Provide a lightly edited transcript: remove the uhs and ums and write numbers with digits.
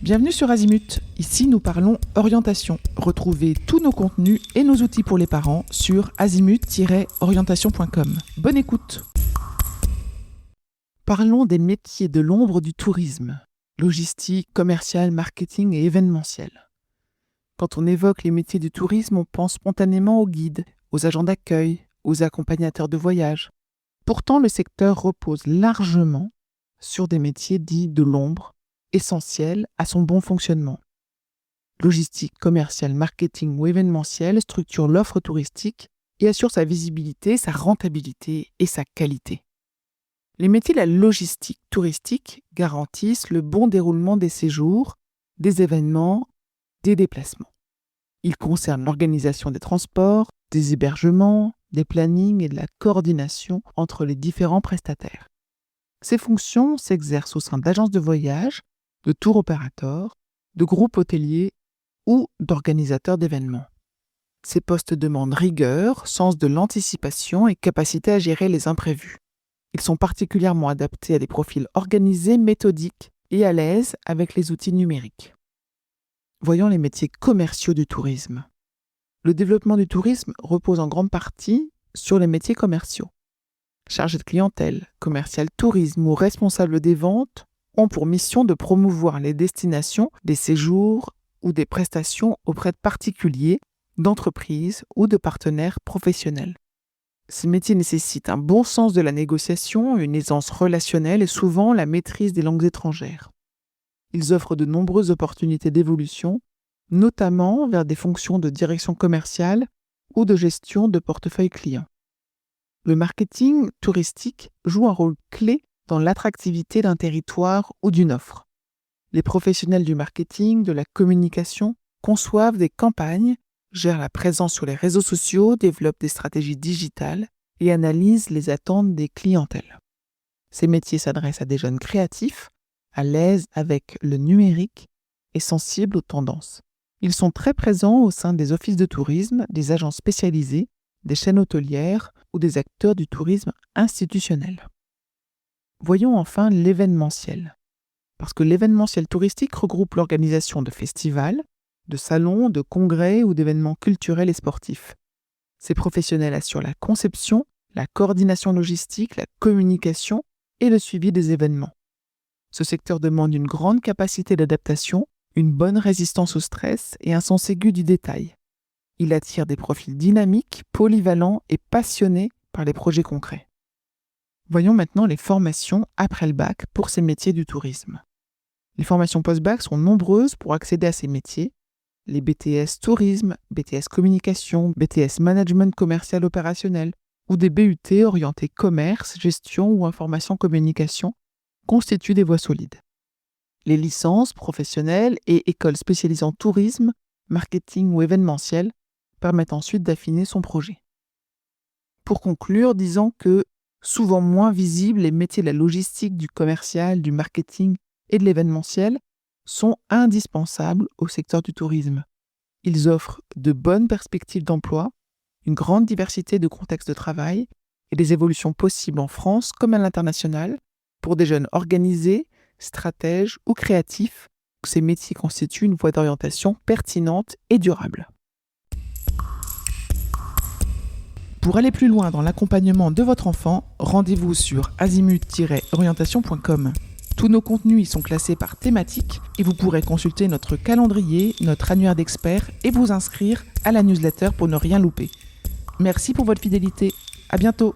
Bienvenue sur Azimut. Ici, nous parlons orientation. Retrouvez tous nos contenus et nos outils pour les parents sur azimut-orientation.com. Bonne écoute. Parlons des métiers de l'ombre du tourisme. Logistique, commercial, marketing et événementiel. Quand on évoque les métiers du tourisme, on pense spontanément aux guides, aux agents d'accueil, aux accompagnateurs de voyage. Pourtant, le secteur repose largement sur des métiers dits de l'ombre, essentiels à son bon fonctionnement. Logistique, commercial, marketing ou événementiel structure l'offre touristique et assure sa visibilité, sa rentabilité et sa qualité. Les métiers de la logistique touristique garantissent le bon déroulement des séjours, des événements, des déplacements. Ils concernent l'organisation des transports, des hébergements, des plannings et de la coordination entre les différents prestataires. Ces fonctions s'exercent au sein d'agences de voyage, de tour opérateurs, de groupes hôteliers ou d'organisateurs d'événements. Ces postes demandent rigueur, sens de l'anticipation et capacité à gérer les imprévus. Ils sont particulièrement adaptés à des profils organisés, méthodiques et à l'aise avec les outils numériques. Voyons les métiers commerciaux du tourisme. Le développement du tourisme repose en grande partie sur les métiers commerciaux. Chargés de clientèle, commercial tourisme ou responsables des ventes ont pour mission de promouvoir les destinations, des séjours ou des prestations auprès de particuliers, d'entreprises ou de partenaires professionnels. Ces métiers nécessitent un bon sens de la négociation, une aisance relationnelle et souvent la maîtrise des langues étrangères. Ils offrent de nombreuses opportunités d'évolution, notamment vers des fonctions de direction commerciale ou de gestion de portefeuille client. Le marketing touristique joue un rôle clé dans l'attractivité d'un territoire ou d'une offre. Les professionnels du marketing, de la communication, conçoivent des campagnes, gèrent la présence sur les réseaux sociaux, développent des stratégies digitales et analysent les attentes des clientèles. Ces métiers s'adressent à des jeunes créatifs, à l'aise avec le numérique et sensibles aux tendances. Ils sont très présents au sein des offices de tourisme, des agences spécialisées, des chaînes hôtelières ou des acteurs du tourisme institutionnel. Voyons enfin l'événementiel. Parce que l'événementiel touristique regroupe l'organisation de festivals, de salons, de congrès ou d'événements culturels et sportifs. Ces professionnels assurent la conception, la coordination logistique, la communication et le suivi des événements. Ce secteur demande une grande capacité d'adaptation, une bonne résistance au stress et un sens aigu du détail. Il attire des profils dynamiques, polyvalents et passionnés par les projets concrets. Voyons maintenant les formations après le bac pour ces métiers du tourisme. Les formations post-bac sont nombreuses pour accéder à ces métiers. Les BTS tourisme, BTS communication, BTS management commercial opérationnel ou des BUT orientés commerce, gestion ou information communication constituent des voies solides. Les licences professionnelles et écoles spécialisées en tourisme, marketing ou événementiel permettent ensuite d'affiner son projet. Pour conclure, disons que souvent moins visibles, les métiers de la logistique, du commercial, du marketing et de l'événementiel sont indispensables au secteur du tourisme. Ils offrent de bonnes perspectives d'emploi, une grande diversité de contextes de travail et des évolutions possibles en France comme à l'international pour des jeunes organisés, stratèges ou créatifs. Ces métiers constituent une voie d'orientation pertinente et durable. Pour aller plus loin dans l'accompagnement de votre enfant, rendez-vous sur azimut-orientation.com. Tous nos contenus y sont classés par thématique et vous pourrez consulter notre calendrier, notre annuaire d'experts et vous inscrire à la newsletter pour ne rien louper. Merci pour votre fidélité. À bientôt.